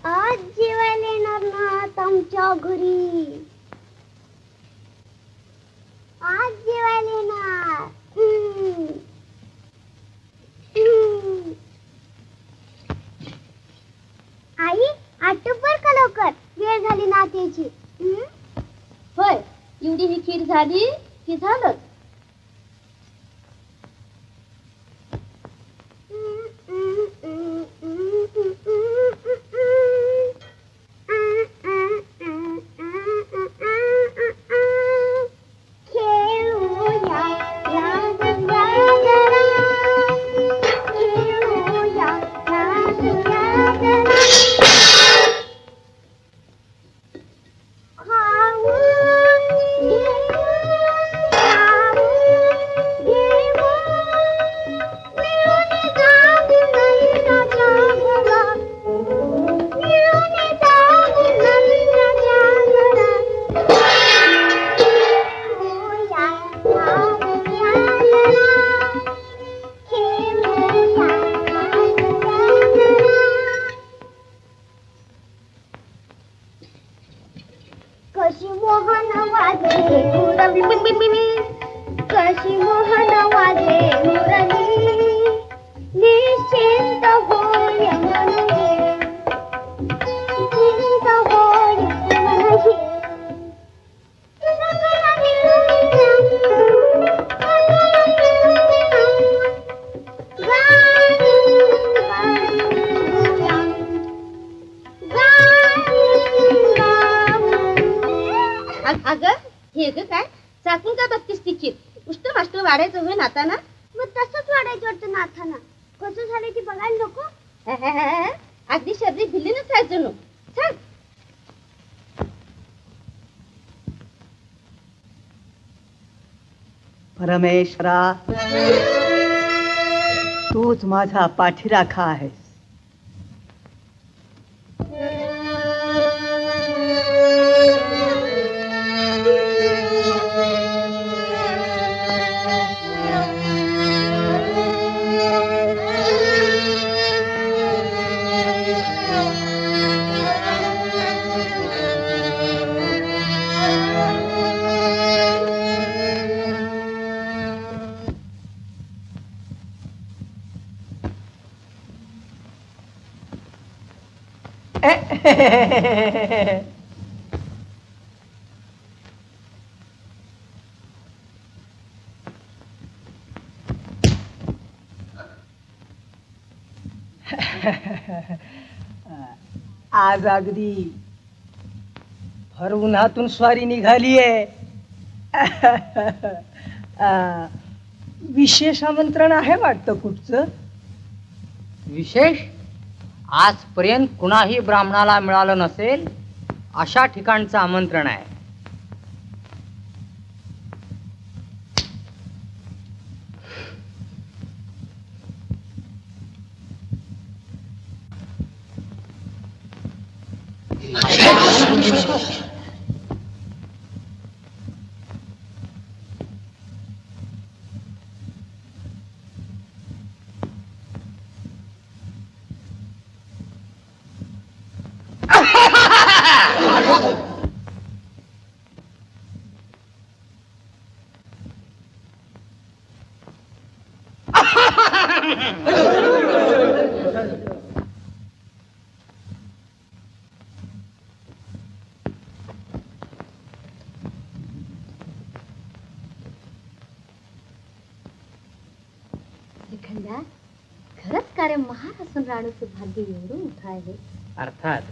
आज जेवायला येणार ना आमच्या घरी. आज जेवायला येणार. आई आटोप बर का लवकर, वेळ झाली नात्याची. होय, एवढी ही खीर झाली की झालं. परमेश्वरा, तूच माझा पाठीराखा आहेस. आज अगदी भर उन्हातून स्वारी निघालीये. विशेष आमंत्रण आहे वाटतं कुठचं? विशेष आजपर्यंत कुणाही ब्राह्मणाला मिळालं नसेल अशा ठिकाणचं आमंत्रण आहे. खरंच कार्य महान असून राणूचं भाग्य एवढं मोठं आहे. अर्थात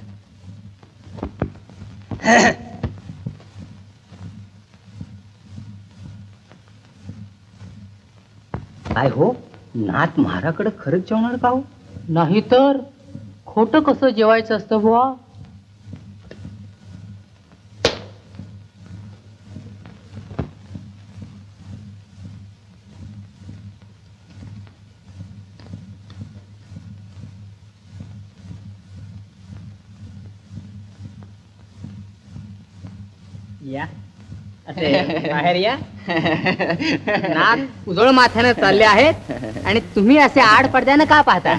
काय हो, नाथ महाराकडे खरंच जेवणार का हो? नाही तर खोटं कसं जेवायचं असतं बुवा? या असे बाहेर या. नाक उजळ माथ्यानं चालले आहेत आणि तुम्ही असे आड पडद्यानं का पाहता?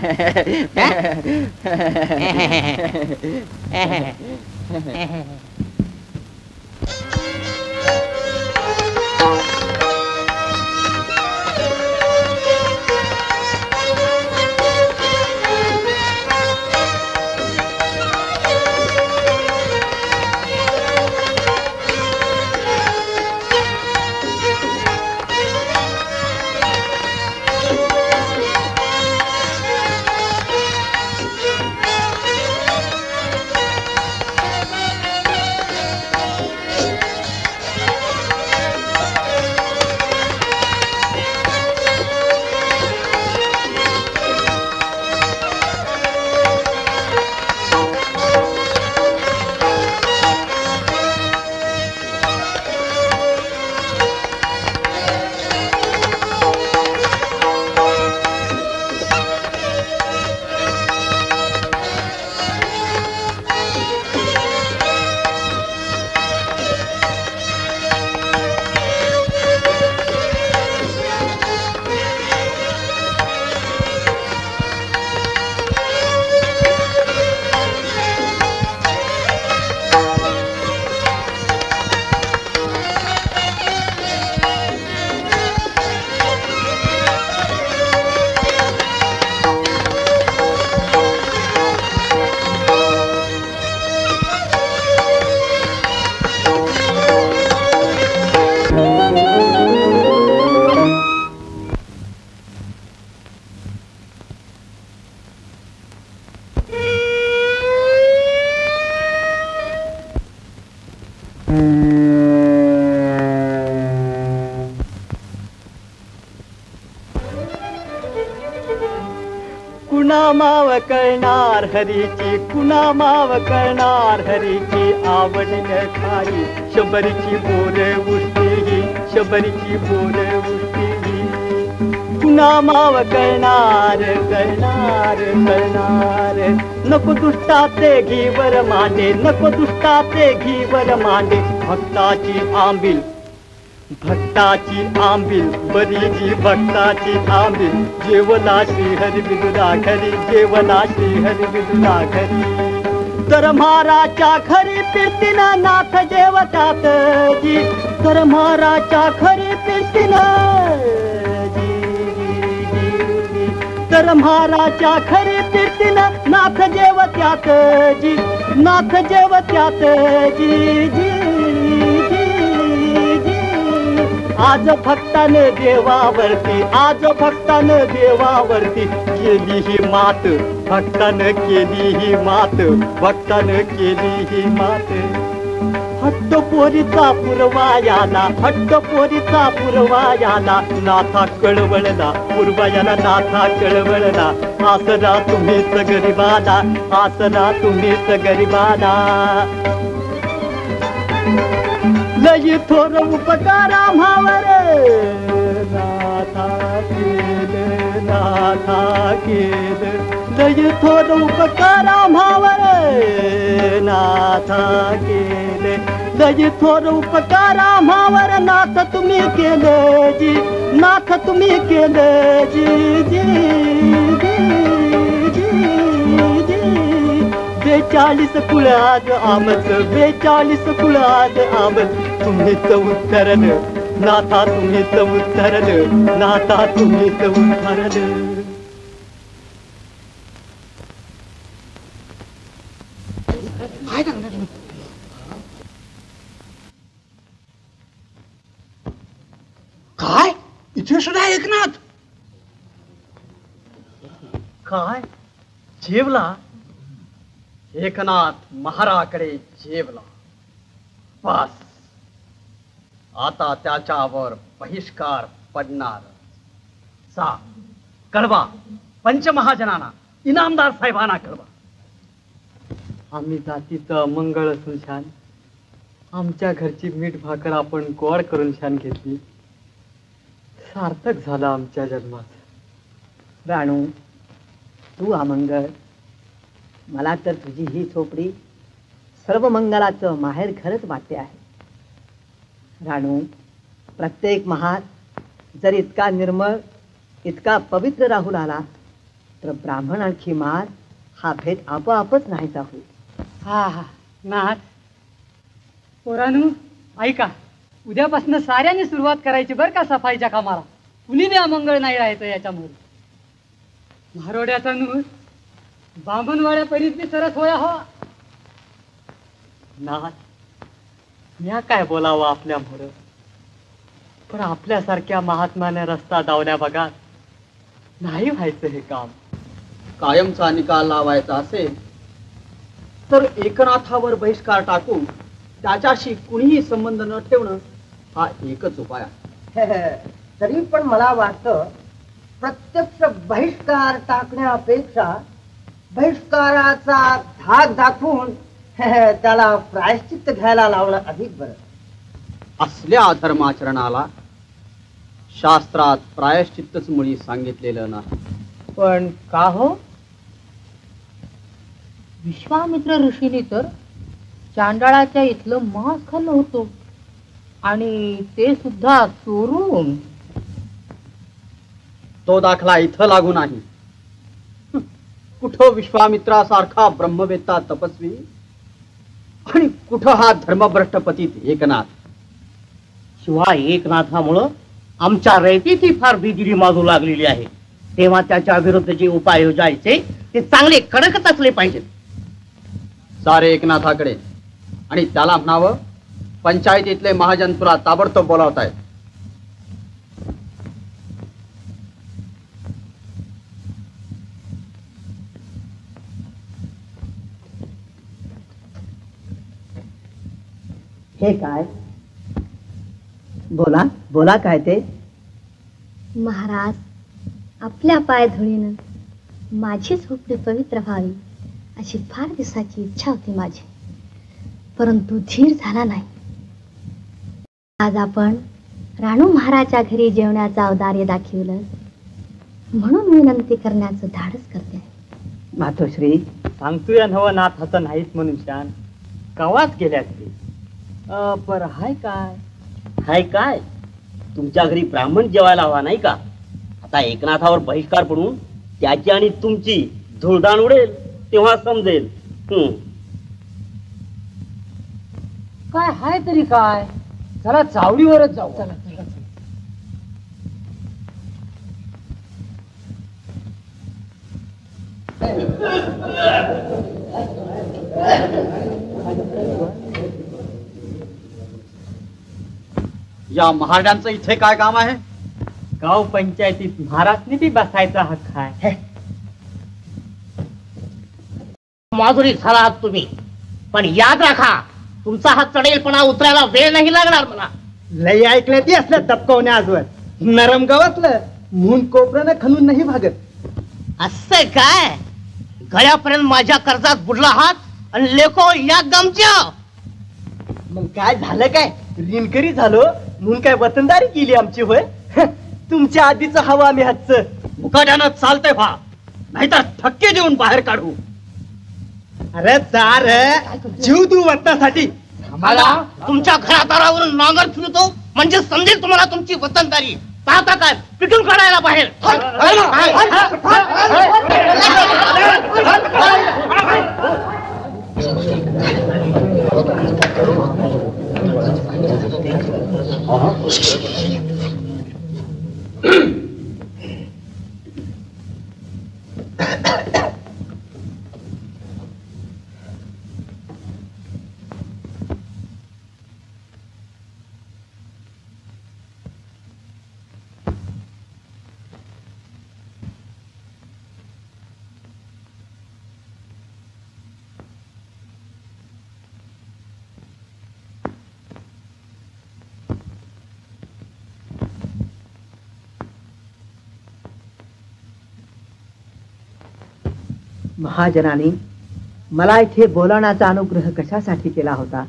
कुणा माव कळणार हरीची, कुणा माव कळणार हरीची, आवडीन खाई शबरीची बोर उठली, शबरीची बोर उठली. कुणा माव कळणार कळणार कळणार, नको दुष्टाचे घीवर मांडे, नको दुष्टाचे घीवर मांडे. भक्ताची आंबील, भक्ताची आंबील बरी जी भक्ताची आंबील, जेवला श्री हरी विदुरा घरी, जेवला श्री हरी विदुरा घरी. तर महाराच्या खरी फिरतीन नाथ जेवतात जी, तर महाराच्या खरी फिरतीन तर महाराच्या खरी फिरतीन नाथ जेवत्यात जी, नाथ जेवत्यात जी जी. आज भक्तानं देवावरती, आज भक्तानं देवावरती केली ही मात, भक्तानं केली ही मात, भक्तानं केली ही मात. हट्ट पोरीचा पुरवायाला, हट्ट पोरीचा पुरवायाला, नाथा कळवळला पूर्वयाला, नाथा कळवळला. आसरा तुम्हीच गरिबाला, आसरा तुम्हीच गरिबाला. लई थोर उपकार आम्हावर नाथा केलं, नाथा केलं. लई थोर उपकार आम्हावर नाथा केले, लई थोर उपकार आम्हावर नाथ तुम्ही केलं जी, नाथ तुम्ही केलं जी जी जी जी. 42 कुळात आमच, 42 कुळात आमच, तुम्हीच उत्तरलं नाथा, तुम्हीच उत्तरलं नाथा, तुम्हीच उत्तरलं. काय इथे सुद्धा एकनाथ? काय जेवला? एकनाथ महाराकडे जेवला. बस आता त्याच्यावर बहिष्कार पडणार. सा कळवा पंचमहाजनांना, इनामदार साहेबांना कळवा. आम्ही जातीचं मंगळ असून छान, आमच्या घरची मीठ भाकर आपण गोड करून छान घेतली. सार्थक झालं आमच्या जन्मात. राणू, तू अमंगळ, मला तर तुझी ही झोपडी सर्व मंगलाचं माहेर खरंच वाटते आहे. राणू, प्रत्येक महात जर इतका निर्मळ, इतका पवित्र राहुल आला तर ब्राह्मण आणखी मार हा भेद आपोआपच नाहीसा होईल. हा हा नाथ पोरानू ऐका, उद्यापासून साऱ्यांनी सुरुवात करायची बरं का सफाईच्या कामाला. कुणीने अमंगळ नाही राहायचं याच्यामुळे. महारोड्याचा नूर बांबनवाड्या परिस्थिती सरस होया हो. नाथ म्या काय बोलावं आपल्या मोर, पण आपल्यासारख्या महात्म्याने रस्ता दावल्या बघा नाही व्हायचं हे काम. कायमचा निकाल लावायचा असेल तर एकनाथावर बहिष्कार टाकून त्याच्याशी कुणीही संबंध न ठेवणं हा एकच उपाय आहे. तरी पण मला वाटतं प्रत्यक्ष बहिष्कार टाकण्यापेक्षा बहिष्काराचा धाक दाखवून त्याला प्रायश्चित्त घ्यायला लावणं अधिक बरं. असल्या अधर्माचरणाला शास्त्रात प्रायश्चित्तच मुळी सांगितलेलं नाही. पण का हो? विश्वामित्र ऋषीने तर चांडाळाच्या इथलं मांस खाल्लं होतं आणि ते सुद्धा चोरून. तो दाखला इथं लागू नाही. कुठं विश्वामित्रासारखा ब्रह्मवेत्ता तपस्वी आणि कुठं हा धर्मभ्रष्ट पतीत एकनाथ. शिवाय एकनाथामुळं आमच्या रयतेची फार बिगिरी माजू लागलेली आहे. तेव्हा त्याच्या विरुद्ध जे उपाय योजायचे ते चांगले कडकच असले पाहिजेत. सारे एकनाथाकडे आणि त्याला म्हणावं, पंचायतीतले महाजन तुला ताबडतोब बोलावतायत. हे काय? बोला बोला, काय ते? महाराज, आपल्या पायधुळीनं माझी झोपडी पवित्र व्हावी अशी फार दिवसाची इच्छा होती माझी, परंतु धीर झाला नाही. आज आपण राणू महाराजच्या घरी जेवण्याचं औदार्य दाखवलं म्हणून विनंती करण्याचं धाडस करते. मातोश्री, सांगतोय नवनाथाचं नाहीत मनुष्यान कवाच गेल्यात ते. पर हाय काय? हाय काय? तुमच्या घरी ब्राह्मण जेवायला हवा नाही का? आता एकनाथावर बहिष्कार पडून त्याची आणि तुमची धुळदाण उडेल तेव्हा समजेल. काय हाय तरी काय? चला चावडीवरच जाऊ. चला चला. या महाराजांचं इथे काय काम आहे? गाव पंचायतीत महाराजने बी बसायचा हक्क आहे. माधुरी झाला आहात तुम्ही, पण याद राखा तुमचा हा चढेलपणा उतरायला वेळ नाही लागणार मला. लय ऐकलं ती असलं दबकवण्या आजवर नरम गावातलं म्हणून कोपऱ्यानं खणून नाही भागत. असं काय? गळ्यापर्यंत माझ्या कर्जात बुडला आहात आणि लेखो या गमच्या. मग काय झालं काय? ऋणकरी झालो म्हणून काय वतनदारी केली आमची होय? तुमच्या आधीच हवा आम्ही हातचं. मुकाट्यानं चालतंय व्हा, नाहीतर ठक्के देऊन बाहेर काढू. अरे चार जीव तू वतनासाठी. मला तुमच्या घरादारावरून नांगर फिरतो म्हणजे समजेल तुम्हाला तुमची वतनदारी. पाहता काय पिटून काढायला बाहेर. महाजनाने मला इथे बोलावण्याचा अनुग्रह कशासाठी केला होता?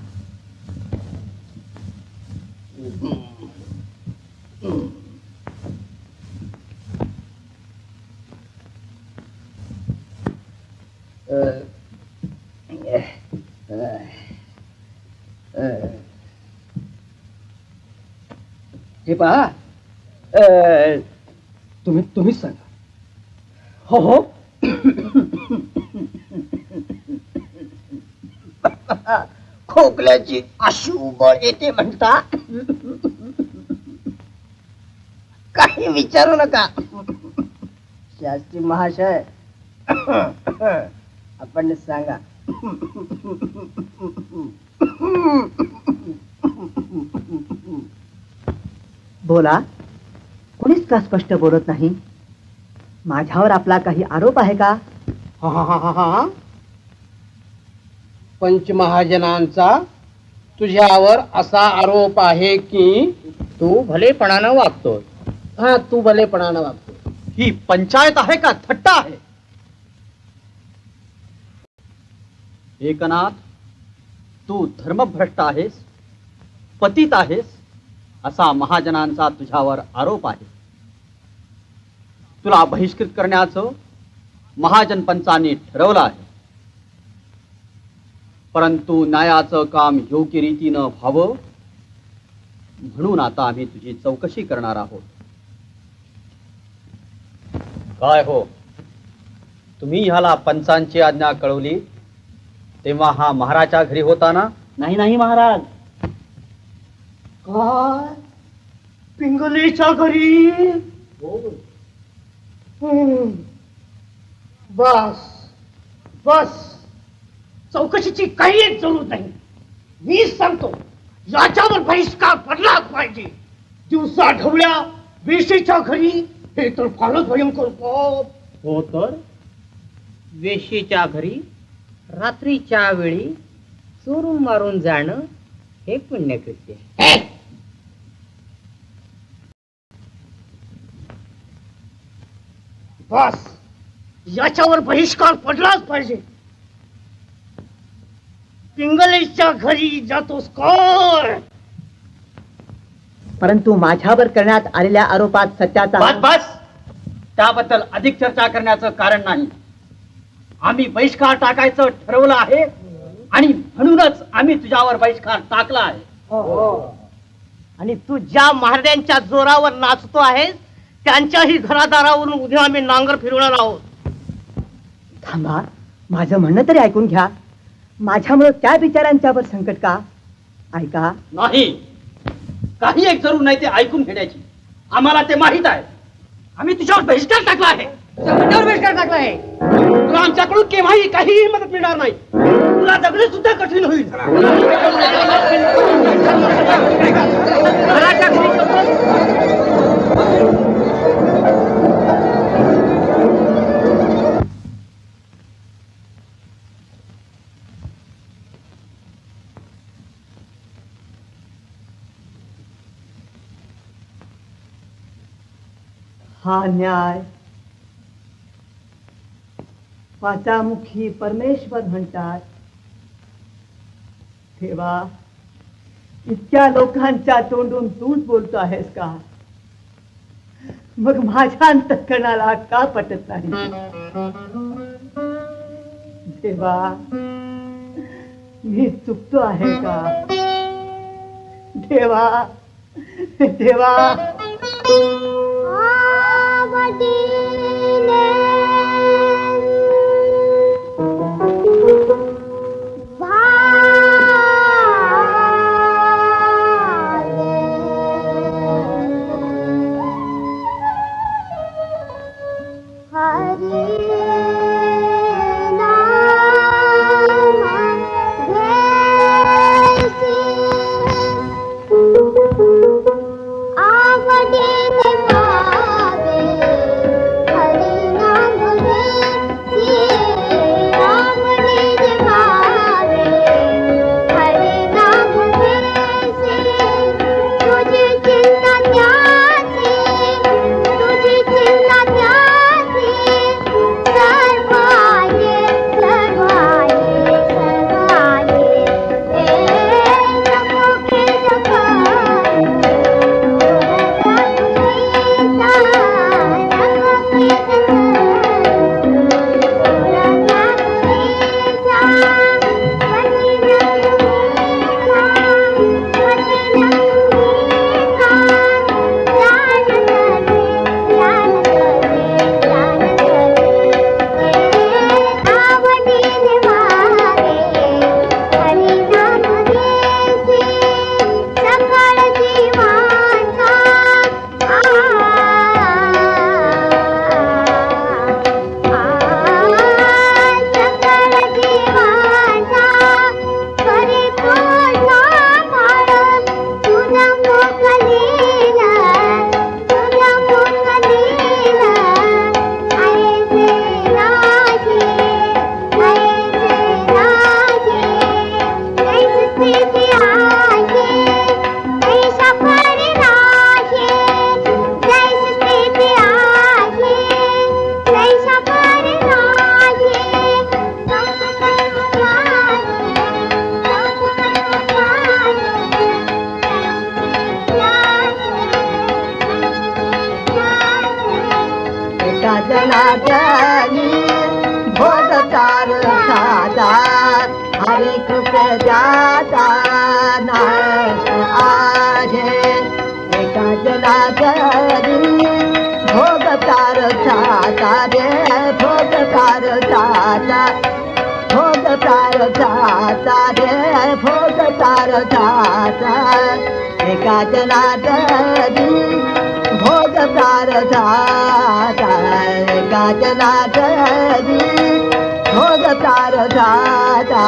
हे पहा तुम्हीच सांगा. हो हो. खोकल्याची अशी उबळ येते म्हणता. काही विचारू नका शास्त्री महाशय. आपण सांगा. बोला. कोणीच का स्पष्ट बोलत नाही? माझ्यावर आपला काही आरोप आहे का? पंचमहाजनांचा तुझ्यावर असा आरोप आहे की तू भलेपणानं वागतोय. हा, तू भलेपणानं वागतो. ही पंचायत आहे का थट्टा आहे? एकनाथ, तू धर्मभ्रष्ट आहेस, पतित आहेस असा महाजनांचा तुझ्यावर आरोप आहे. तुला बहिष्कृत करण्याचं महाजन पंचांनी ठरवलं आहे. परंतु न्यायाचं काम योग्य रीतीनं व्हावं म्हणून आता आम्ही तुझी चौकशी करणार आहोत. काय हो, तुम्ही ह्याला पंचांची आज्ञा कळवली तेव्हा हा महाराजच्या घरी होता ना? नाही नाही महाराज. काय पिंगलेच्या घरी? बस बस, चौकशीची काही एक जरूर नाही. मीच सांगतो, याच्यावर बहिष्कार पडलाच पाहिजे. दिवसा ढवळ्या वेशीच्या घरी, हे तर फारच भयंकर पाप. हो तर वेशीच्या घरी रात्रीच्या वेळी चोरून मारून जाणं हे पुण्यकृत्य. बस, याच्यावर बहिष्कार पडलाच पाहिजे. पिंगलेच्या घरी जातोस काय? परंतु माझ्यावर करण्यात आलेल्या आरोपात सत्याचा बस बस, त्याबद्दल अधिक चर्चा करण्याचं कारण नाही. आम्ही बहिष्कार टाकायचं ठरवलं आहे आणि म्हणूनच आम्ही तुझ्यावर बहिष्कार टाकला आहे. आणि तू ज्या महाराजांच्या जोरावर नाचतो आहेस त्यांच्याही घरादारावरून उद्या आम्ही नांगर फिरवणार आहोत. थांबा, माझं म्हणणं तरी ऐकून घ्या. माझ्यामुळे त्या बिचाऱ्यांच्यावर संकट का? ऐका. नाही, काही एक जरूर नाही ते ऐकून घेण्याची. आम्हाला ते माहित आहे. आम्ही तुझ्यावर बहिष्कार टाकला आहे. बहिष्कार टाकला आहे. तुला आमच्याकडून केव्हाही काहीही मदत मिळणार नाही. तुला जगणे सुद्धा कठीण होईल. हा न्याय पाचामुखी परमेश्वर म्हणतात. देवा, इतक्या लोकांच्या तोंडून तूच बोलतो आहेस का? मग माझ्या अंतःकरणाला का पटत नाही? देवा, मी चुकतो आहे का? देवा देवा. जनार्दनी भोग प्रारब्धाचा हरी कृपे जाता नाश आहे एका जनार्दनी भोग प्रारब्धाचा रे भोग प्रारब्धाचा भोग प्रारब्धाचा रे भोग प्रारब्धाचा एका जनार्दनी भोग प्रारब्धाचा एका जनार्दनी भोग प्रारब्धाचा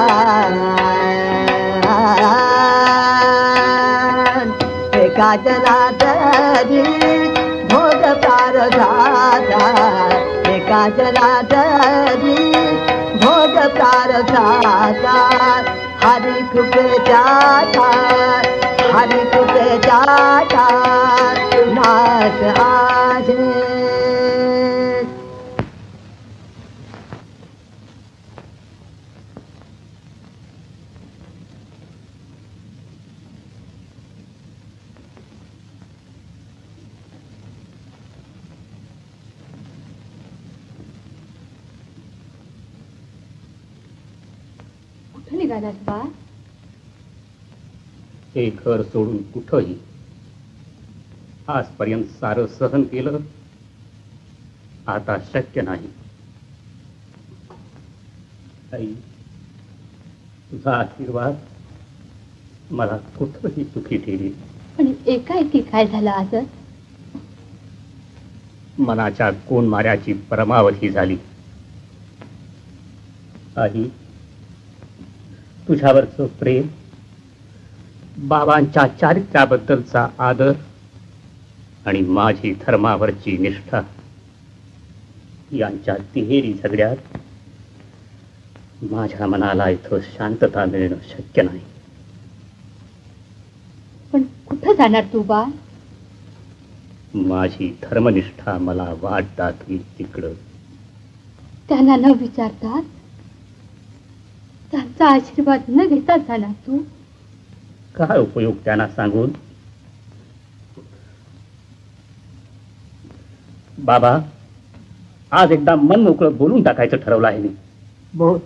एका जनार्दनी भोग प्रारब्धाचा एका जनार्दनी भोग प्रारब्धाचा हरी कृपे जाता हरी कृपे जाता नाश आहे कुठं निघालास बा? हे घर सोडून कुठंही. आजपर्यंत सारं सहन केलं, आता शक्य नाही. आई, तुझा आशीर्वाद मला कुठंही सुखी ठेवी. पण एकाएकी काय झालं आज? मनाच्या कोण माऱ्याची परमावधी झाली. आई, तुझ्यावरचं प्रेम, बाबांच्या चारित्र्याबद्दलचा आदर आणि माझी धर्मावरची निष्ठा यांच्या तिहेरी झगड्यात माझ्या मनाला इथं शांतता मिळणं शक्य नाही. पण कुठं जाणार तू बा? माझी धर्मनिष्ठा मला वाट दाखवी तिकडं. त्यांना न विचारता त्यांचा आशीर्वाद न घेता जाणार तू? काय उपयोग त्यांना सांगून? बाबा, आज एकदा मन मोकळं बोलून टाकायचं ठरवलं आहे मी. बोल.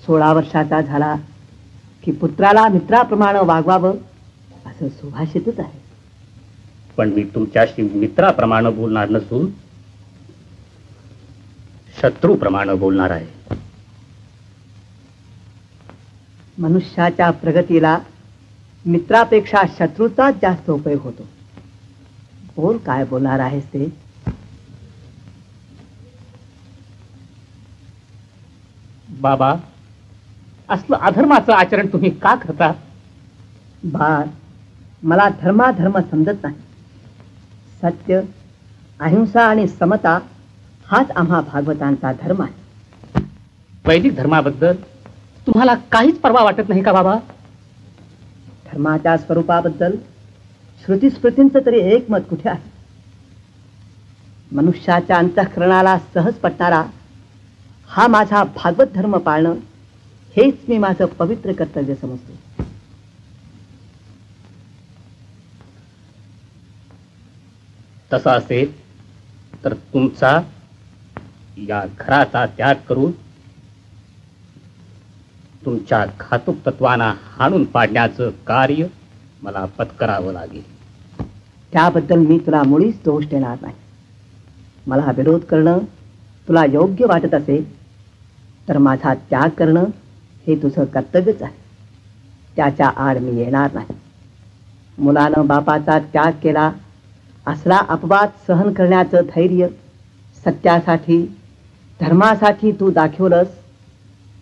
16 वर्षाचा झाला की पुत्राला मित्राप्रमाणे वागवावं असं सुभाषितच आहे. पण मी तुमच्याशी मित्राप्रमाणे बोलणार नसून शत्रूप्रमाणे बोलणार आहे. मनुष्याच्या प्रगतीला मित्रापेक्षा शत्रूचाच जास्त उपयोग होतो. बोल, काय बोलणार आहेस ते? बाबा, असलं अधर्माचं आचरण तुम्ही का करता? बाळ, मला धर्माधर्म समजत नाही. सत्य, अहिंसा आणि समता हाच आम्हा भागवतांचा धर्म आहे. वैदिक धर्माबद्दल तुम्हाला काहीच पर्वा वाटत नाही का बाबा? धर्माच्या स्वरूपाबद्दल श्रुतीस्मृतींचं तरी एक मत कुठे आहे? मनुष्याच्या अंतःकरणाला सहज पटणारा हा माझा भागवत धर्म पाळणं हेच मी माझं पवित्र कर्तव्य समजतो. तसं असेल तर तुमचा या घराचा त्याग करून तुमच्या घातक तत्वांना हाणून पाडण्याचं कार्य मला पत्करावं लागेल. त्याबद्दल मी तुला मुळीच दोष देणार नाही. मला विरोध करणं तुला योग्य वाटत असेल तर माझा त्याग करणं हे तुझं कर्तव्यच आहे. त्याच्या आड मी येणार नाही. मुलानं बापाचा त्याग केला असला अपवाद सहन करण्याचं धैर्य सत्यासाठी, धर्मासाठी तू दाखवलंस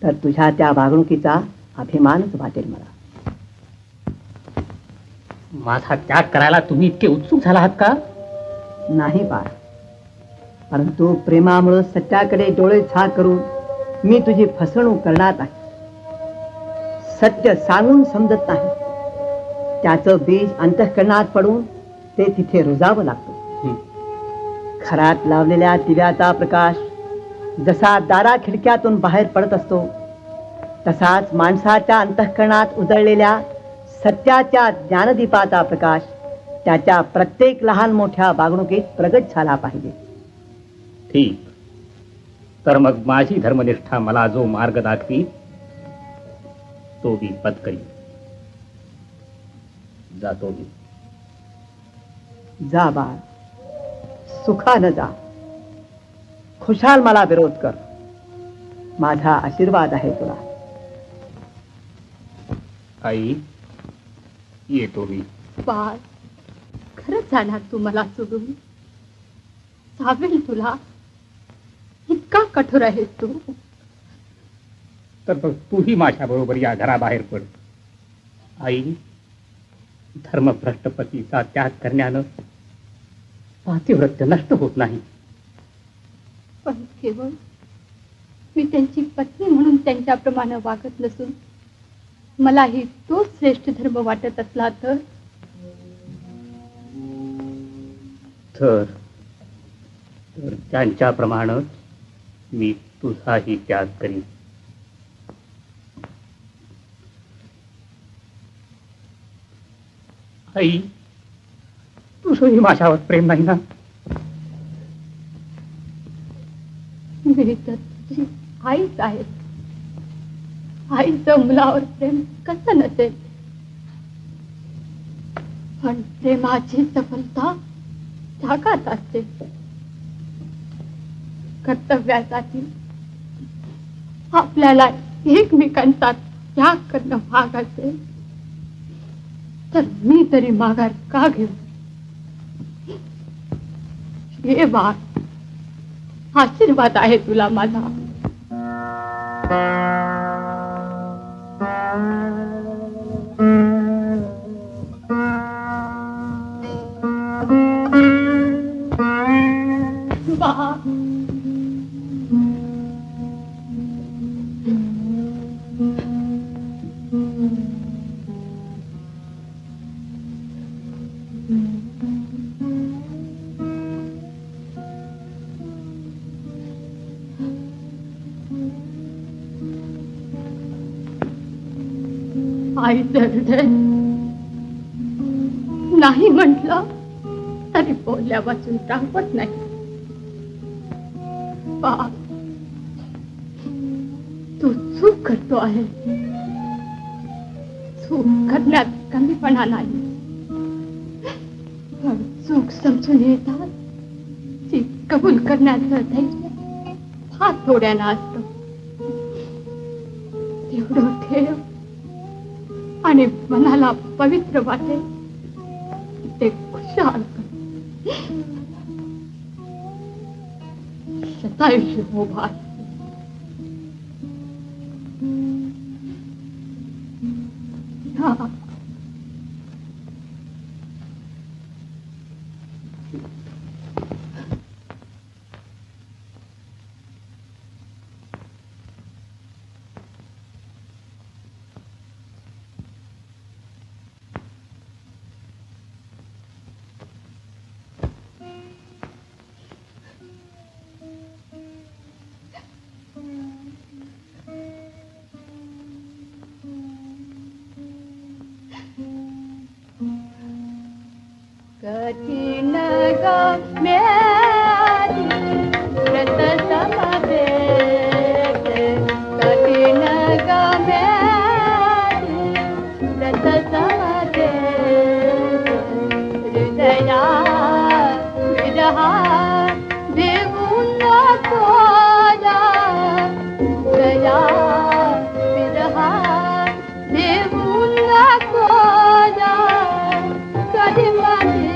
तर तुझ्या त्या वागणुकीचा अभिमानच वाटेल मला. माझा त्याग करायला तुम्ही इतके उत्सुक झाला आहात का? नाही बाळ, परंतु प्रेमामुळे सत्याकडे डोळे झाक करून मी तुझी फसवणूक करणार नाही. सत्य सांगून समजत नाही, त्याचं बीज अंतःकरणात पडून ते तिथे रुजावं लागतं. घरात लावलेल्या दिव्याचा प्रकाश जसा दारा खिडक्यातून बाहेर पडत असतो तसाच माणसाच्या अंतःकरणात उजळलेल्या सत्याच्या ज्ञानदीपाचा प्रकाश त्याच्या प्रत्येक लहान मोठ्या वागणुकीत प्रगट झाला पाहिजे. ठीक, तर मग माझी धर्मनिष्ठा मला जो मार्ग दाखवी तो मी पत्करी. जातो मी. जा बाळ, सुखानं जा. खुशाल मला विरोध कर. माझा आशीर्वाद आहे तुला. आई, येतो मी. बाळ, खरंच जाणार तू मला सोडून? चावेल तुला? इतका कठोर आहेस तू? तर तूही माझ्या बरोबर या घराबाहेर पड. आई, धर्मभ्रष्ट पतीचा त्याग करण्यानं पातिव्रत्य नष्ट होत नाही. पण केवळ मी त्यांची पत्नी म्हणून त्यांच्याप्रमाणे वागत नसून मलाही तोच श्रेष्ठ धर्म वाटत असला तर त्यांच्याप्रमाणे मी तुझाही त्याग करीन. आई, तुझंही माझ्यावर प्रेम नाही ना? मी तर तुझी आईच आहे. आईचं मुलावर प्रेम कसं नसेल? पण प्रेमाची सफलता त्यागात असते. कर्तव्यासाठी आपल्याला एकमेकांचा त्याग करणं भाग असेल तर मी तरी माघार का घेऊ? हे बाळ, आशीर्वाद आहे तुला माझा. आईचं हृदय नाही म्हटलं तरी बोलल्यापासून राहत नाही. बाप, तू चूक करतो आहे. चूक करण्यात कमीपणा नाही, पण चूक समजून येतात ती कबूल करण्याचं धैर्य फार थोड्यानं असतं. तेवढं ठेव आणि मनाला पवित्र वाटेल ते खुशाल कर. शतायुष्य हो भाई. कठिन गम्यादी व्रत समवेत, कठिन गम्यादी व्रत समवेत, हृदया विरहा देऊन कोला, हृदया विरहा देऊन कोला, कधी माझी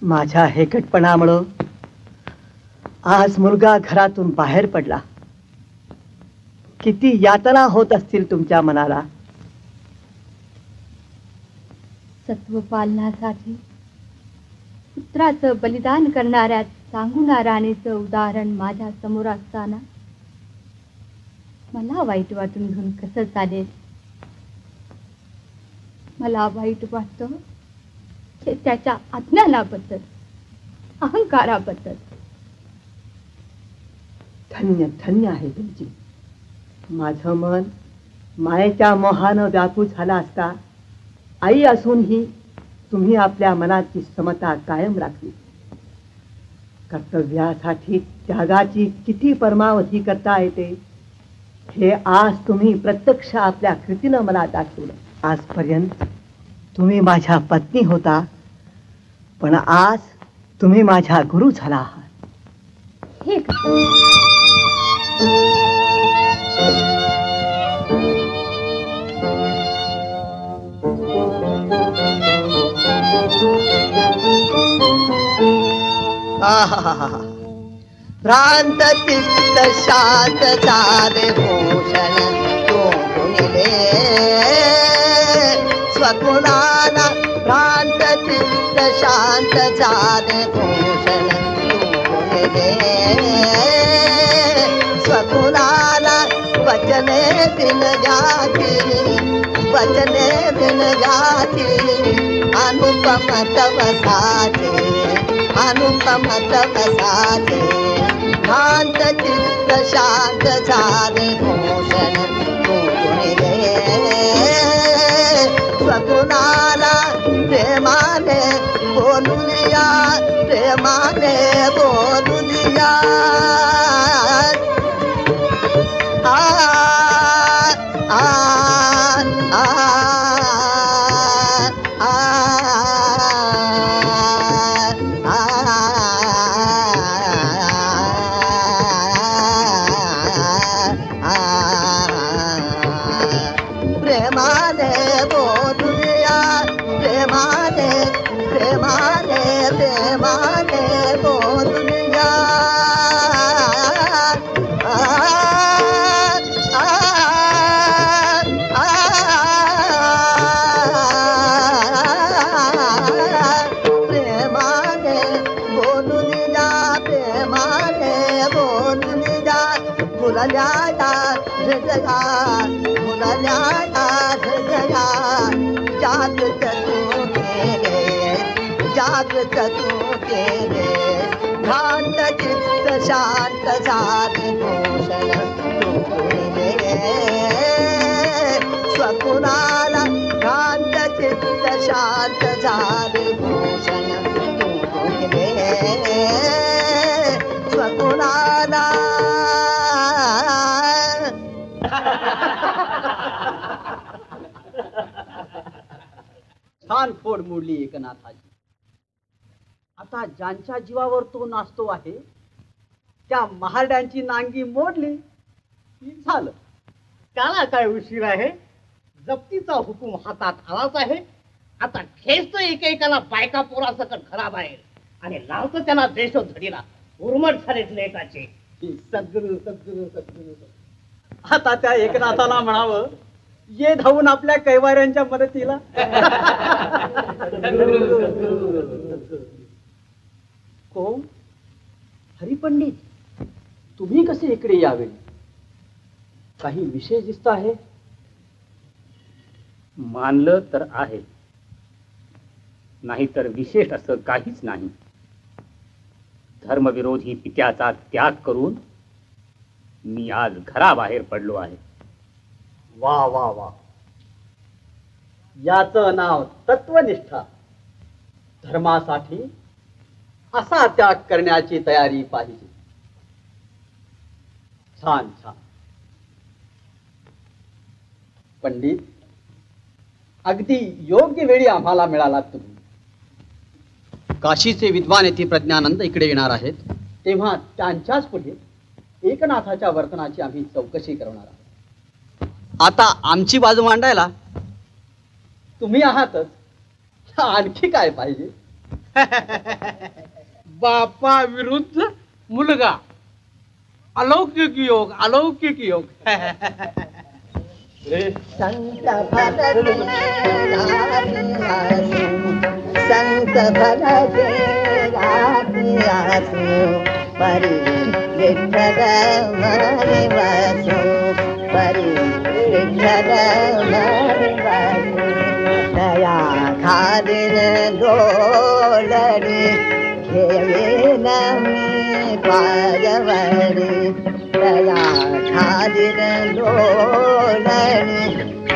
माझ्या हेकटपणामुळं आज मुलगा घरातून बाहेर पडला. किती यातना होत असतील तुमच्या मनाला. सत्व पालनासाठी पुत्राचं बलिदान करणाऱ्या सांगुणा राणीचं उदाहरण माझ्या समोर असताना मला वाईट वाटून घेऊन कसं चालेल? मला वाईट वाटतं ते त्याच्या अज्ञानाबद्दल, अहंकाराबद्दल. धन्य धन्य आहे तुमची. माझं मन मायेच्या मोहानं व्याकुळ झाला असता आई असूनही तुम्ही आपल्या मनाची समता कायम राखली. कर्तव्यासाठी त्यागाची किती परमावधी करता येते हे आज तुम्ही प्रत्यक्ष आपल्या कृतीनं मला दाखवलं. आजपर्यंत तुम्ही माझ्या पत्नी होता, पण आज तुम्ही माझ्या गुरु झाला आहात. हे भ्रांत चित्त शांत झाले भूषण तोडूनिले स्वकुणाला. भ्रांत चित्त शांत झाले भूषण तोडूनिले स्वकुणाला. वचने बिन जाती, वचने बिन जाती, अनुपम तव साथी, अनुपम तव साथी. भ्रांत चित्त शांत झाले भूषण तोडूनिले स्वकुणाला. प्रेमाने बोलू दिया, प्रेमाने बोलू दिया. आ आ आ प्रेमाने बोलू दिया, प्रेमाने प्रेमाने प्रेमाने बोलू दिया. प्रेमाने बोलू दिया, प्रेमाने बोलू दिया. मुलाल्या हृदया, मुलाल्या हृदया. जागृत तू केले, जागृत तू केले. भ्रांत चित्त शांत झाले भूषण तोडूनिले स्वकुणाला. भ्रांत चित्त शांत झाले भूषण तोडूनिले स्वकुणाला. छान फोड मोडली एकनाथाची. आता ज्यांच्या जीवावर तो नाचतो आहे त्या महारड्यांची नांगी मोडली की झालं. त्याला काय उशीर आहे? जप्तीचा हुकूम हातात आलाच आहे. आता खेचतो एकेकाला बायका पोरासकट खराब आहे आणि लावतो त्यांना देशोधडीला. उर्मट झालेच लेकाचे. सद्गुरु सद्गुरु सद्गुरु. आता त्या एकनाथाला म्हणावं ये धावून आपल्या कैवाऱ्यांच्या मदतीला. कोण? हरिपंडित, तुम्ही कसे इकडे यावे? काही विशेष दिसत आहे? मानलं तर आहे, नाहीतर विशेष असं काहीच नाही. धर्मविरोधी पित्याचा त्याग करून मी आज घराबाहेर पडलो आहे. वा वा वा. याचं नाव तत्वनिष्ठा. धर्मासाठी असा त्याग करण्याची तयारी पाहिजे. छान छान. पंडित, अगदी योग्य वेळी आम्हाला मिळाला तुम्ही. काशीचे विद्वान येथे प्रज्ञानंद इकडे येणार आहेत, तेव्हा त्यांच्याच पुढे एकनाथाच्या वर्तनाची आम्ही चौकशी करणार आहोत. आता आमची बाजू मांडायला तुम्ही आहातच, आणखी काय पाहिजे? बापा विरुद्ध मुलगा, अलौकिक योग, अलौकिक योग. संत भरते आसू परी विठ्ठल मने वासू परी विठ्ठल मने वासू दया खादिन गोलडी घेईन मी पायवरी दया खादिन गोलडी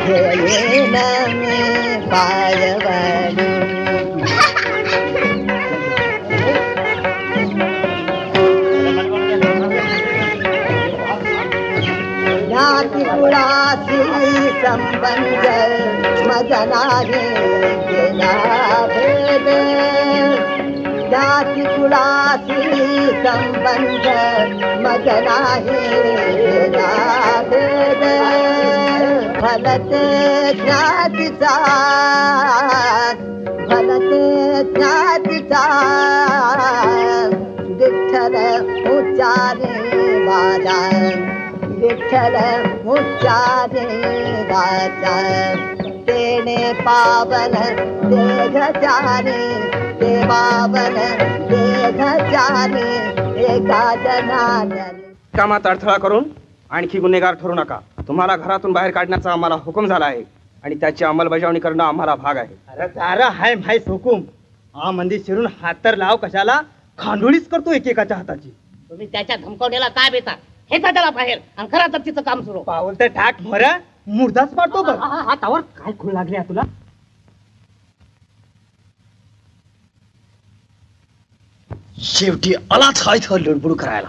घेईन मी पायवरी. जाती कुळाची संबंध मज नाही गेला भेद. जाती कुळाची संबंध मज नाही गेला भेद. फलते ज्ञातीचा फलते ज्ञातीचा विठ्ठल उच्चारे वाजा विठ्ठल उच्चारे वाचा तेने पावन देघचारे ते पावन देघचारे एका जनार्दनी. कामात अडथळा करून आणखी गुन्हेगार ठरू नका. तुम्हाला घरातून बाहेर काढण्याचा आम्हाला हुकूम झाला आहे आणि त्याची अंमलबजावणी करणं आम्हाला भाग आहे. अरे तारा हाय माहीत हुकूम. हा मंदिर शिरून हात तर लाव कशाला, खांडोळीच करतो एकेकाच्या हाताची. तुम्ही त्याच्या धमकावण्याला काय बेता? हेचा त्याला बाहेर आणि खरा तर तिचं काम सुरू. पाऊल तर टाक मोरा, मुर्दाच पाडतो बघ. हातावर काय खूळ लागली आहे तुला? शेवटी आलाच हा इथं लुडबुड करायला.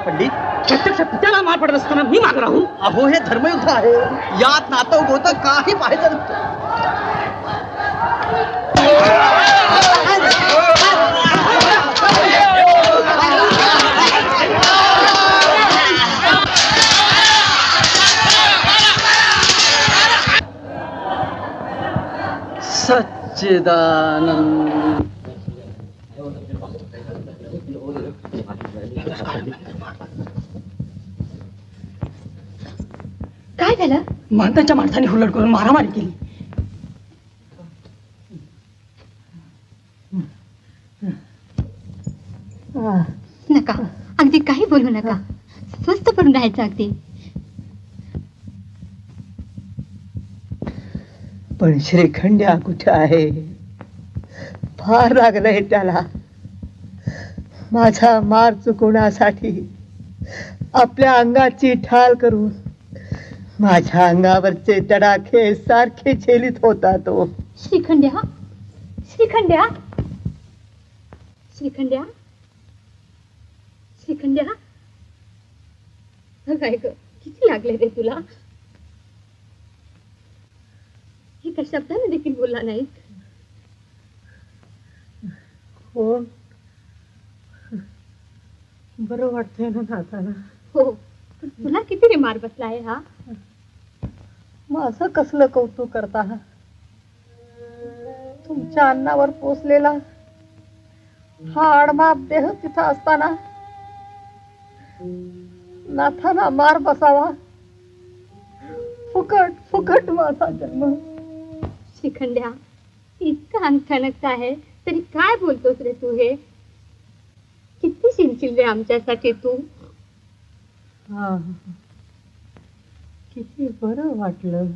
पंडित प्रत्यक्ष पित्याला मार पडत असताना मी माग राहू? अहो हे धर्मयुद्ध आहे, यात नातं होतं काही पाहिजे सच्चिदानंद. काय झालं? महंतांच्या माणसाने हुल्लड करून मारामारी केली. नका, अगदी काही बोलू नका. स्वस्त पडून राहायचं अगदी. पण श्रीखंड्या कुठे आहे? फार लागलंय त्याला. माझा मार चुकवण्यासाठी आपल्या अंगाची ढाल करून माझ्या अंगावरचे तडाखे सारखे झेलीत होता तो. श्रीखंड्या, श्रीखंड्या, श्रीखंड्या, श्रीखंड्या. काय ग, किती लागले रे तुला? एका शब्दाने देखील बोलला नाही. कोण? बरं वाटतंय ना नाताना? हो, पण तुला किती रे मार बसलाय हा? मग असं कसलं कौतुक करता? तुमच्या अन्नावर पोसलेला हा आडमाप देह तिथं असताना नाथाला मार बसावा? फुकट फुकट माझा जन्म. शिखंड्या, इतका अंथणकता आहे तरी काय बोलतोस रे तू? हे किती शिनशील रे आमच्यासाठी तू. हा, किती बरं वाटलं.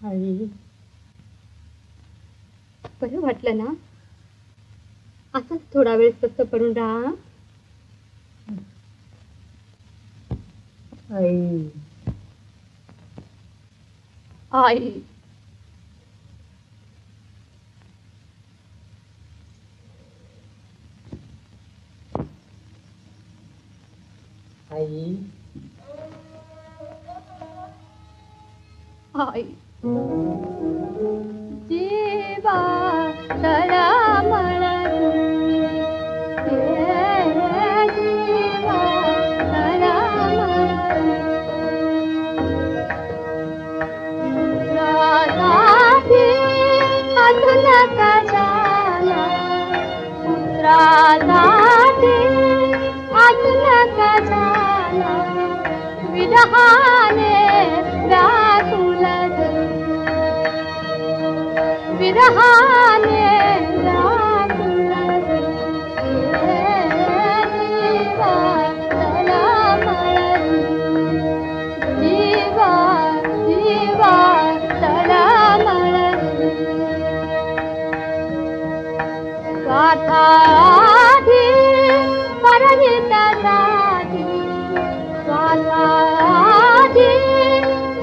आई, बरं वाटलं ना? असंच थोडा वेळ स्वस्त पडून राहा. आई, आई, आई आई जीवा तळमळ जीवा तळमळ राधाती अजून कशाला राधाती अजून कशाला विरहाने व्याकुलत विरहाने व्याकुलत जीवा तळमळ जीवा जीवा तळमळ स्वार्थाधी परहितदाधी स्वार्थाधी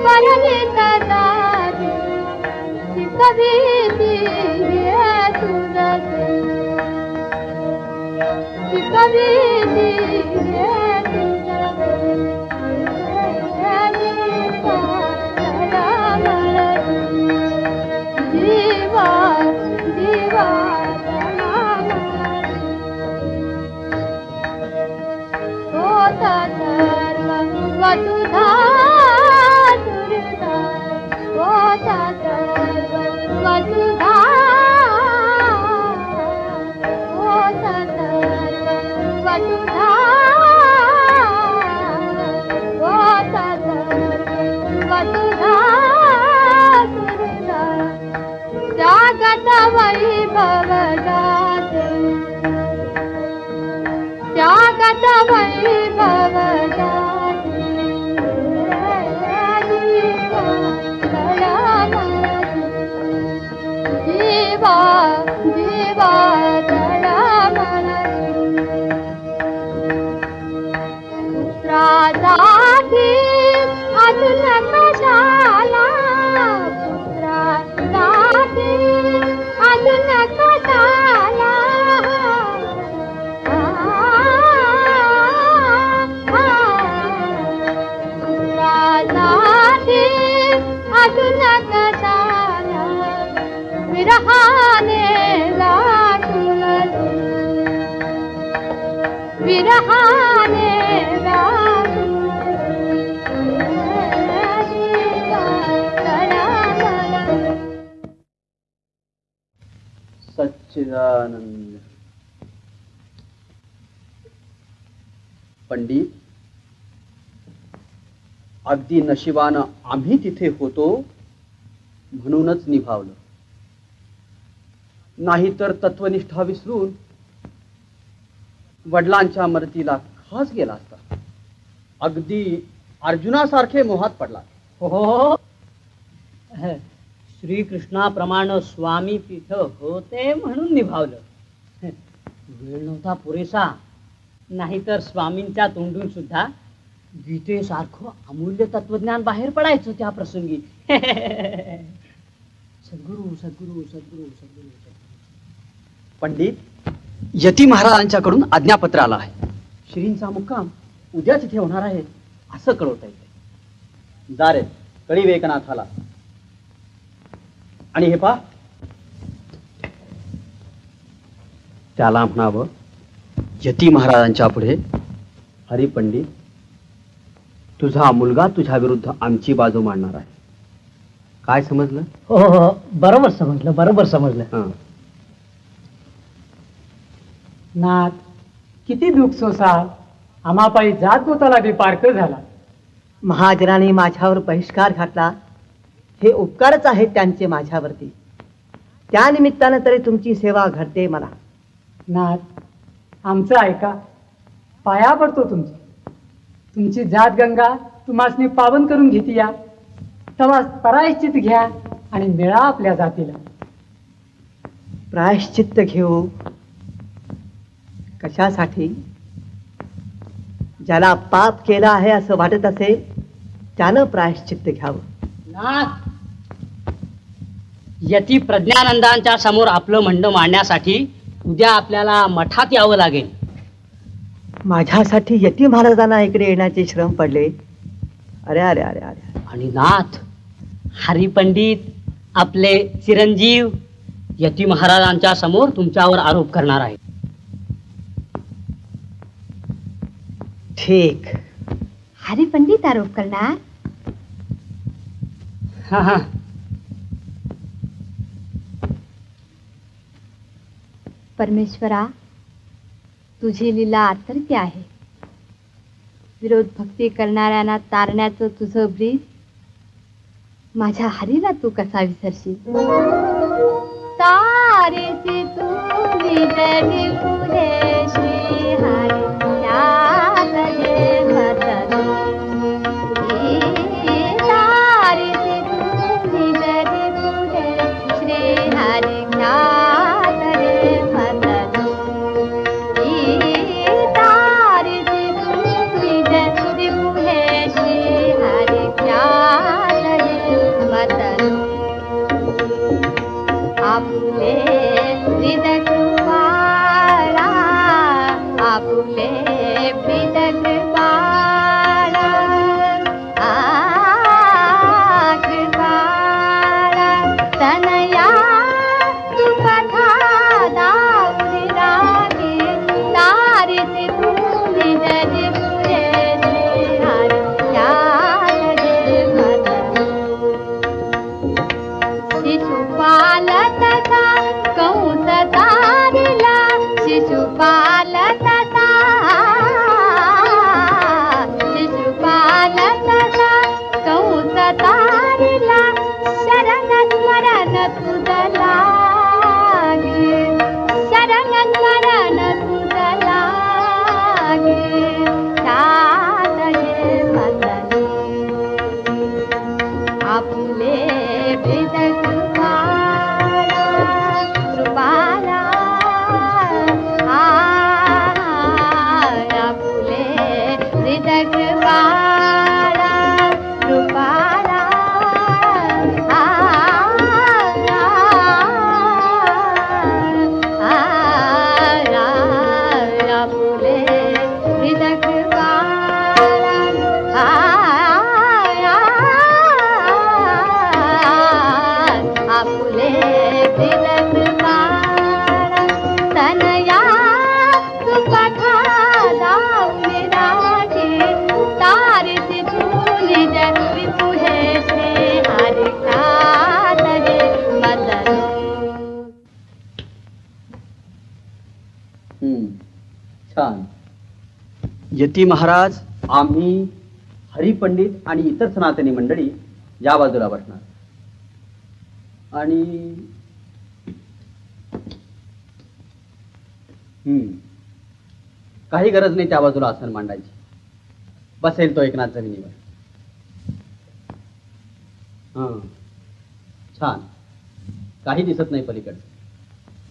परहितदाधी चित्तभीती तुझे चित्तभीती जीवा जीवा होता सर्व वसुधा दुर्गा होता सर्व वसुधा होता सर्व वसुधा होता सर्व वसुधा दुर्गा जागत वैभव गाते जागत वैभव गाते जीवा जीवा तळमळ पुत्रासाठी अजून कशाला पुत्रासाठी अजून कशाला पुत्रासाठी अजून कशाला विरहाने व्याकुलत विरहाने सच्चिदानंद पंडित, अगदी नशिबानं आम्ही तिथे होतो म्हणूनच निभावलं, नाहीतर तत्वनिष्ठा विसरून वडिलांच्या मदतीला खास गेला असता. अगदी अर्जुनासारखे मोहात पडला. हो श्रीकृष्णाप्रमाणे स्वामी तिथं होते म्हणून निभावलं. वेळ नव्हता पुरेसा, नाहीतर स्वामींच्या तोंडून सुद्धा गीतेसारखं अमूल्य तत्वज्ञान बाहेर पडायचं त्या प्रसंगी. सद्गुरू सद्गुरू सद्गुरू सद्गुरू. पंडित, यती महाराजांच्याकडून आज्ञापत्र आलं आहे. श्रींचा मुक्काम उद्या तिथे होणार आहे असं कळवता येते. जा रे कळी वेकनाथाला. आणि हे पा, त्याला म्हणावं, यती महाराजांच्या पुढे, हरी पंडित, तुझा मुलगा तुझ्या विरुद्ध आमची बाजू मांडणार आहे. काय समजलं? हो हो बरोबर समजलं, बरोबर समजलं. नाथ, किती दुःख सोसाल, आम्हापायी जात गोताला बी पारक झाला. महाजनाने माझ्यावर बहिष्कार घातला, हे उपकारच आहेत त्यांचे माझ्यावरती. त्या निमित्तानं तरी तुमची सेवा घडते मला. नाथ, आमचं ऐका, पाया पडतो तुमची जात गंगा तुम्हासनी पावन करून घेती या. तेव्हा प्रायश्चित घ्या आणि मिळा आपल्या जातीला. प्रायश्चित्त घेऊ कशासाठी? ज्याला पाप केला आहे असं वाटत असेल त्यानं प्रायश्चित्त घ्यावं. नाथ, यती प्रज्ञानंदांच्या समोर आपलं म्हणणं मांडण्यासाठी उद्या आपल्याला मठात यावं लागेल. माझ्यासाठी यती महाराजांना इकडे येण्याचे श्रम पडले. अरे अरे अरे अरे. आणि नाथ, हरिपंडित आपले चिरंजीव यती महाराजांच्या समोर तुमच्यावर आरोप करणार आहे. ठीक. हरिपंडित आरोप करणार? हा हा. परमेश्वरा, तुझी लीला अतर्क्य आहे. विरोध भक्ती करणाऱ्यांना तारण्याचं तुझं ब्रीज माझ्या हरीला तू कसा विसरशील? तारेचे तू निजरी पुढे श्री हरी त्यात जे बदलू. तारेचे तू निजरी पुढे श्री हरी त्यात जे बदलू. तारेचे तू निजरी पुढे श्री हरी त्यात जे बदलू. आपुले ब्रीद कृपाळा, आपुले ब्रीद कृपाळा, कृपाळा तनया तू कथा दाऊरी रागे. तारीचे तू निजरी पुढे श्री हरी त्यात जे बदलू. शिशुपाल तसा कंस तारिला, शिशुपाल तसा, शिशुपाल तसा कंस तारिला. शरण स्मरण तुझ लागे, शरण स्मरण तुझ लागे. त्यात जे बदलू. आपुले ब्रीद कृपाळा, कृपाळा, आपुले ब्रीद कृपाळा, कृपाळा, आपुले ब्रीद कृपाळा, आपुले ब्रीद कृपाळा. तनया तू कथा दाऊरी रागे. तारीची तू निजरी पुढे श्री हरी त्यात जे बदलू. छान. यती महाराज, आम्ही हरिपंडित आणि इतर सनातनी मंडळी या बाजूला बसणार आणि काही गरज नाही त्या बाजूला आसन मांडायची. बसेल तो एकनाथ जमिनीवर. छान. काही दिसत नाही पलीकडे.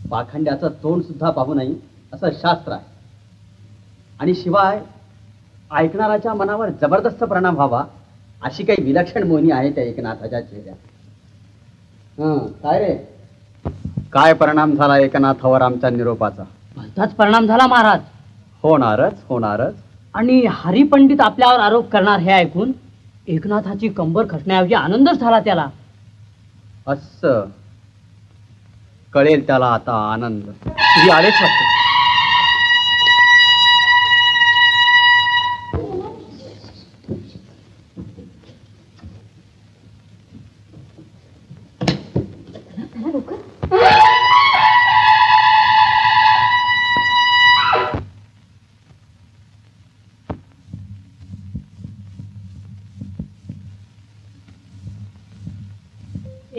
पाखंड्याचं तोंड सुद्धा पाहू नाही असं शास्त्र आहे. आणि शिवाय ऐकणाऱ्याच्या मनावर जबरदस्त परिणाम व्हावा अशी काही विलक्षण मोहिनी आहे त्या एकनाथाच्या चेहऱ्यात. काय रे, काय परिणाम झाला एकनाथावर आमच्या निरोपाचा? भलताच परिणाम झाला महाराज. होणारच होणारच. आणि हरिपंडित आपल्यावर आरोप करणार हे ऐकून एकनाथाची कंबर खटण्याऐवजी आनंदच झाला त्याला. असं कळेल त्याला आता आनंद. तुझी आलेच वाटत.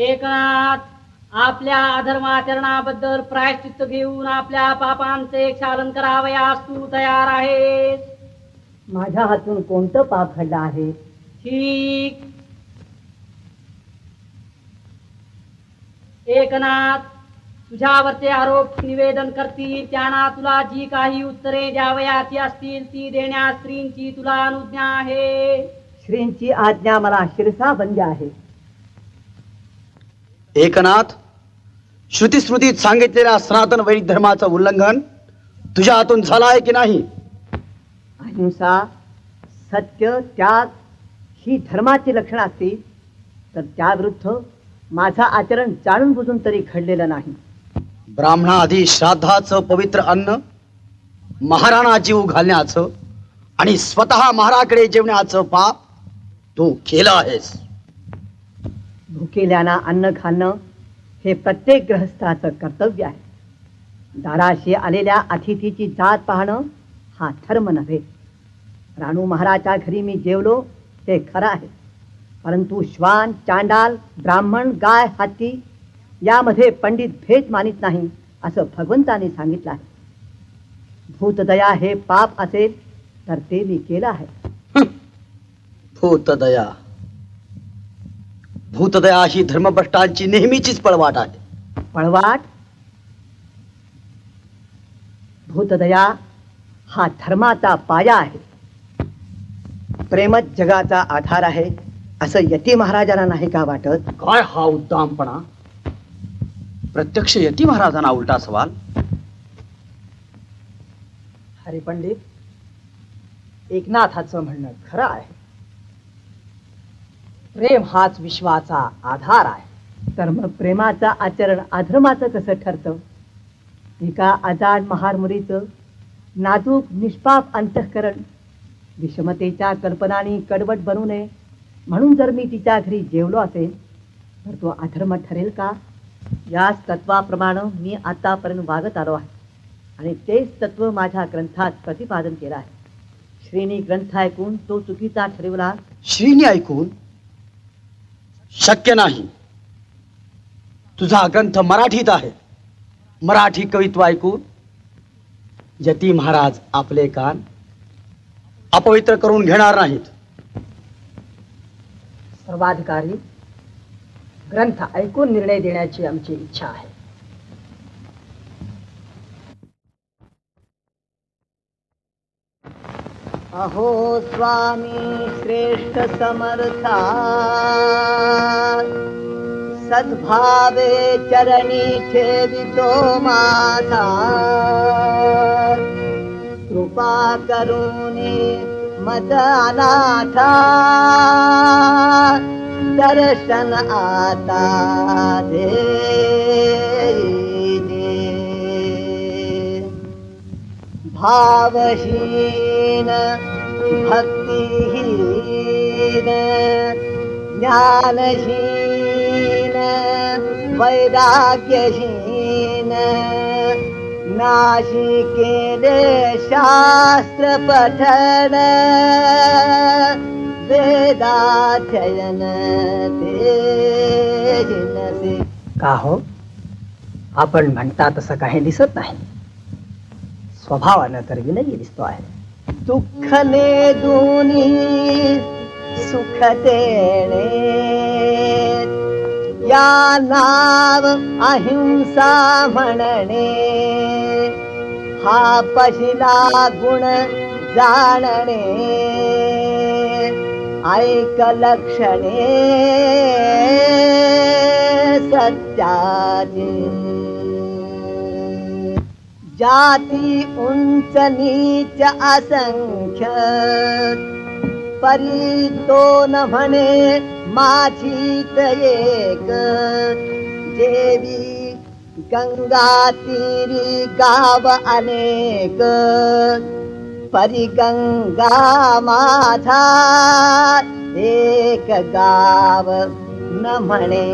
एकनाथ, आपल्या अधर्माचरणाबद्दल प्रायश्चित्त घेऊन आपल्या पापांचे क्षालन करावयास तू तयार आहेस? माझ्या हातून कोणतं पाप घडलं आहे? ठीक. एकनाथ, तुझ्यावरचे आरोप निवेदन करतील त्यांना तुला जी काही उत्तरे द्यावयाची असतील ती देण्यास श्रींची तुला अनुज्ञा आहे. श्रींची आज्ञा मला शिरसाबंदी आहे. एकनाथ, श्रुतीस्मृतीत सांगितलेल्या सनातन वैदिक धर्माचं उल्लंघन तुझ्या हातून झालं आहे की नाही? अहिंसा, सत्य, त्याग ही धर्माची लक्षणं असतील तर त्याविरुद्ध माझं आचरण जाणून बुजून तरी घडलेलं नाही. ब्राह्मणाआधी श्राद्धाचं पवित्र अन्न महाराणा जीव घालण्याचं आणि स्वतः महाराकडे जेवण्याचं पाप तू केलं आहेस. भुकेल्यांना अन्न घालणं हे प्रत्येक गृहस्थाचं कर्तव्य आहे. दाराशी आलेल्या अतिथीची जात पाहणं हा धर्म नव्हे. राणू महाराजच्या घरी मी जेवलो ते खरं आहे, परंतु श्वान, चांडाल, ब्राह्मण, गाय, हत्ती यामध्ये पंडित भेद मानित नाही असं भगवंताने सांगितलं आहे. भूतदया हे पाप असेल तर ते मी केलं आहे. भूतदया भूतदया ही धर्मभ्रष्टांची नेहमीचीच पळवाट आहे. पळवाट? भूतदया हा धर्माचा पाया आहे. प्रेमच जगाचा आधार आहे असं यती महाराजांना नाही का वाटत? काय हा उद्दामपणा? प्रत्यक्ष यती महाराजांना उलटा सवाल. हरिपंडित, एकनाथाचं म्हणणं खरं आहे. प्रेम हाच विश्वाचा आधार आहे. तर मग प्रेमाचं आचरण अधर्माचं कसं ठरतं? एका आजाड महारमुरीचं नाजूक निष्पाप अंतःकरण विषमतेच्या कल्पनांनी कडवट बनू नये म्हणून जर मी तिच्या घरी जेवलो असेल तर तो अधर्म ठरेल का? याच तत्वाप्रमाणे मी आतापर्यंत वागत आलो आहे आणि तेच तत्व माझ्या ग्रंथात प्रतिपादन केलं आहे. श्रीनी ग्रंथ ऐकून तो चुकीचा ठरवला. श्रीनी ऐकून? शक्य नाही. तुझा ग्रंथ मराठीत आहे. मराठी कवित्व ऐकून यती महाराज आपले कान अपवित्र करून घेणार नाहीत. सर्वाधिकारी, ग्रंथ ऐकून निर्णय देण्याची आमची इच्छा आहे. अहो स्वामी श्रेष्ठ समर्था, सद्भावे चरणी ठेवितो माझा. कृपा करुणी मद अनाथा, दर्शन आता दे. भावहीन भक्तिहीन ज्ञानहीन वैराग्यहीन नाशी केले शास्त्र पठन वेदाध्ययन ते. का हो, आपण म्हणता तसं काही दिसत नाही. स्वभावानं तर विनयी दिसतो आहे. दुःख ने दोन्ही सुख देणे, या नाव अहिंसा म्हणणे. हा पहिला गुण जाणणे, ऐक लक्षणे सत्याची. जाती उंच नीच असंख्य, परी तो न म्हणे माझीत एक. देवी गंगा तीरी गाव अनेक, परी गंगा माझा एक गाव न म्हणे.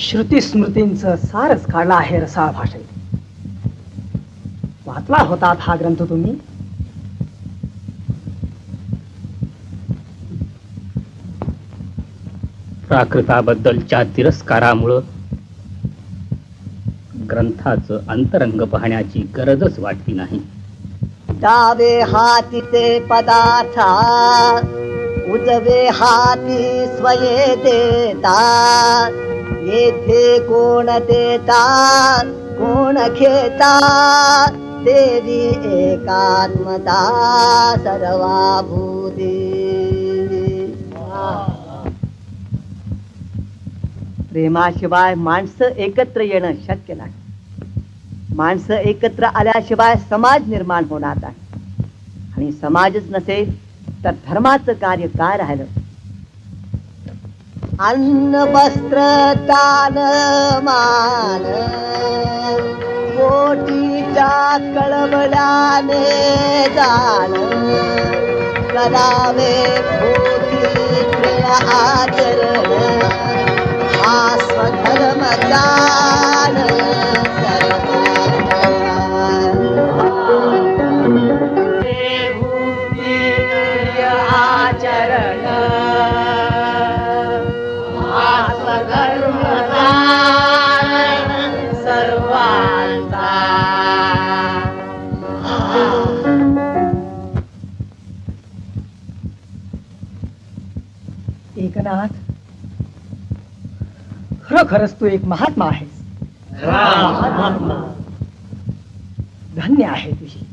श्रुती स्मृतींचं सारच काढला आहे रसाळ भाषेत. वाचला होतात हा ग्रंथ तुम्ही? प्राकृताबद्दलच्या तिरस्कारामुळं ग्रंथाचं अंतरंग पाहण्याची गरजच वाटली नाही. डावे हातीचे पदार्थ, उजवे हाती स्वये देता. येथे कोण देता कोण घेता, देवी एकात्मता सर्वाभूती. प्रेमाशिवाय माणसं एकत्र येणं शक्य नाही. माणसं एकत्र आल्याशिवाय समाज निर्माण होणार नाही, आणि समाजच नसेल तर धर्माचं कार्य काय राहिलं? अन्न वस्त्र दान मान पोटीच्या कळवळ्याने जाण करावे पोटी आचरण हा स्वधर्म जाण आचरण सर्वांचा. एकनाथ, खरोखरच तू एक महात्मा आहेस. धन्य आहे तुझी.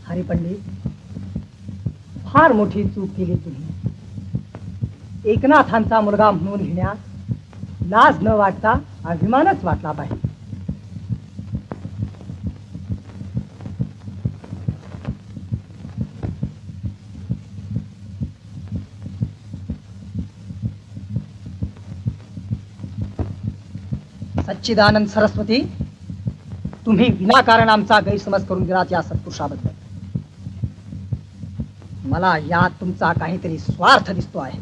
हरिपंडित, फार मोठी चूक केली तुम्ही. एकनाथांचा मुलगा म्हणून घेण्यास लाज न वाटता अभिमानच वाटला पाहिजे. सच्चिदानंद सरस्वती, तुम्ही विनाकारण आमचा गैरसमज करून दिलात या सत्पुरुषाबद्दल. मला यात तुमचा काहीतरी स्वार्थ दिसतो आहे.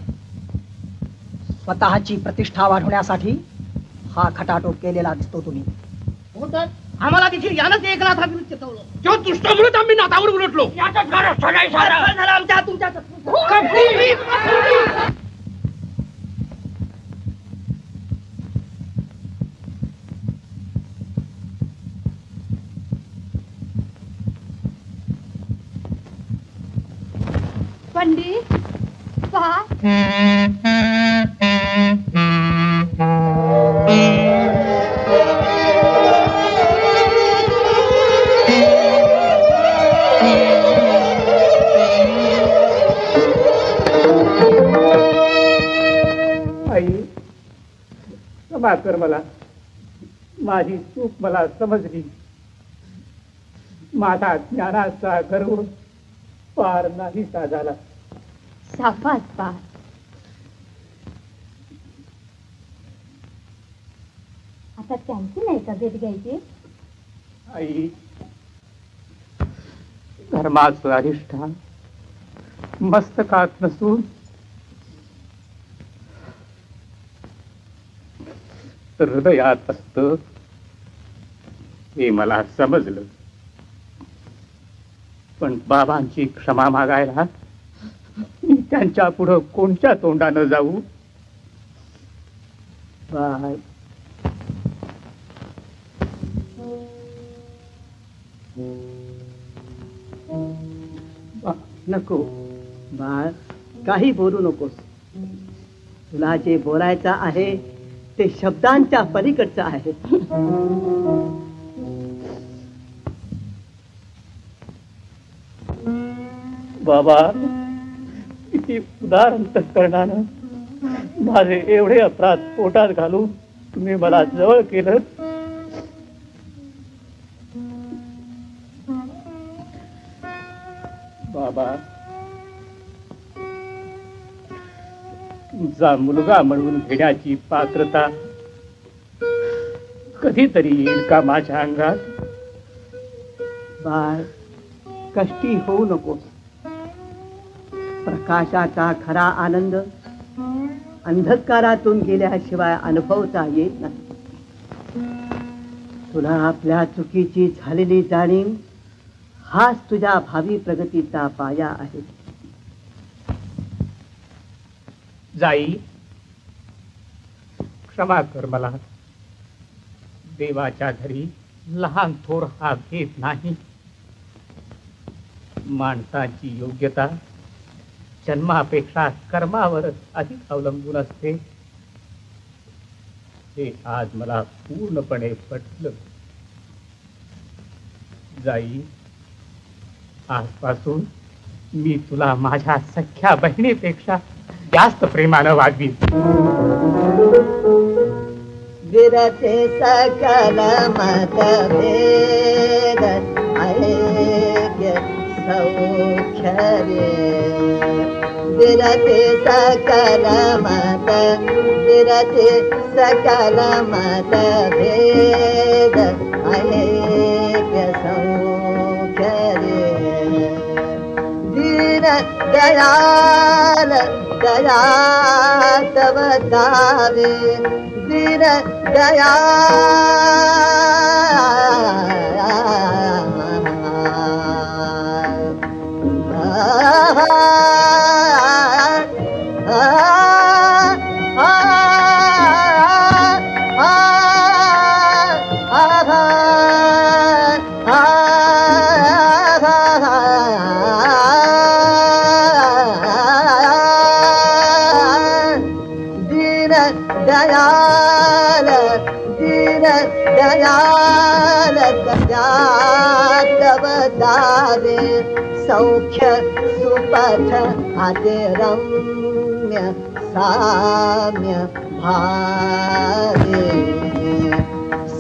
स्वतःची प्रतिष्ठा वाढवण्यासाठी हा खटाटोप केलेला दिसतो तुम्ही. हो तर आम्हाला देखील यानंच एकनाथाविरुद्ध चितवलं. जो दुष्टामुळे आम्ही नातावर उलटलो. आमच्या तुमच्या पंडित पहा. आई, क्षमा कर मला. माझी चूक मला समजली. माझा ज्ञानाचा गर्व पार नाहीसा झाला. सापास पार. आता त्यांची नाही का भेट घ्यायची? आई, धर्माचं अधिष्ठान मस्तकात नसून हृदयात असतं हे मला समजलं. पण बाबांची क्षमा मागायला मी त्यांच्या पुढं कोणत्या तोंडानं जाऊ? बाळ, नको बाळ, काही बोलू नकोस. तुला जे बोलायचं आहे ते शब्दांच्या पलीकडचं आहे. बाबा, किती उदार अंतःकरणानं माझे एवढे अपराध पोटात घालून तुम्ही मला जवळ केलं. बाबा, तुमचा मुलगा म्हणून घेण्याची पात्रता कधीतरी येईल का माझ्या अंगात? बाळ, कष्टी होऊ नकोस. प्रकाशाचा खरा आनंद अंधकारातून गेल्याशिवाय अनुभवता येत नाही. तुला आपल्या चुकीची झालेली जाणीव हाच तुझ्या भावी प्रगतीचा पाया आहे. जाई, क्षमा कर मला. देवाच्या घरी लहान थोर हा भेद नाही. माणसाची योग्यता जन्मापेक्षा कर्मावर अधिक अवलंबून असते हे आज मला पूर्णपणे पटलं. जाई, आजपासून मी तुला माझ्या सख्या बहिणीपेक्षा जास्त प्रेमानं वागवीन. विरते सकल मतभेद ऐक्य सौख्य रे विरते सकल मतभेद ऐक्य सौख्य रे दीन दयाल दया तव दावे दीन सौख्य सुपथ आते रम्य साम्य भावे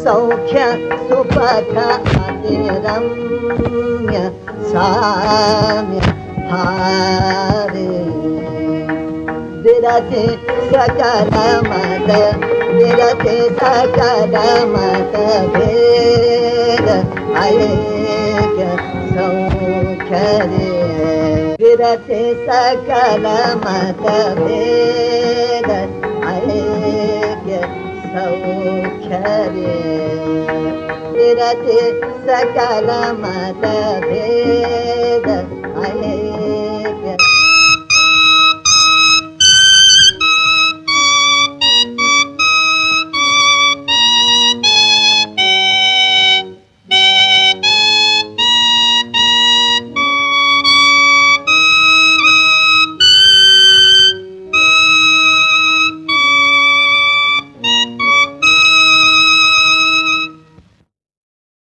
सौख्य सुपथ आते रम्य साम्य भावे विरते सकल मत भेद ऐक्य सौख्य रे विरते सकल मतभेद ऐक्य सौख्य रे विरते सकल मतभेद ऐक्य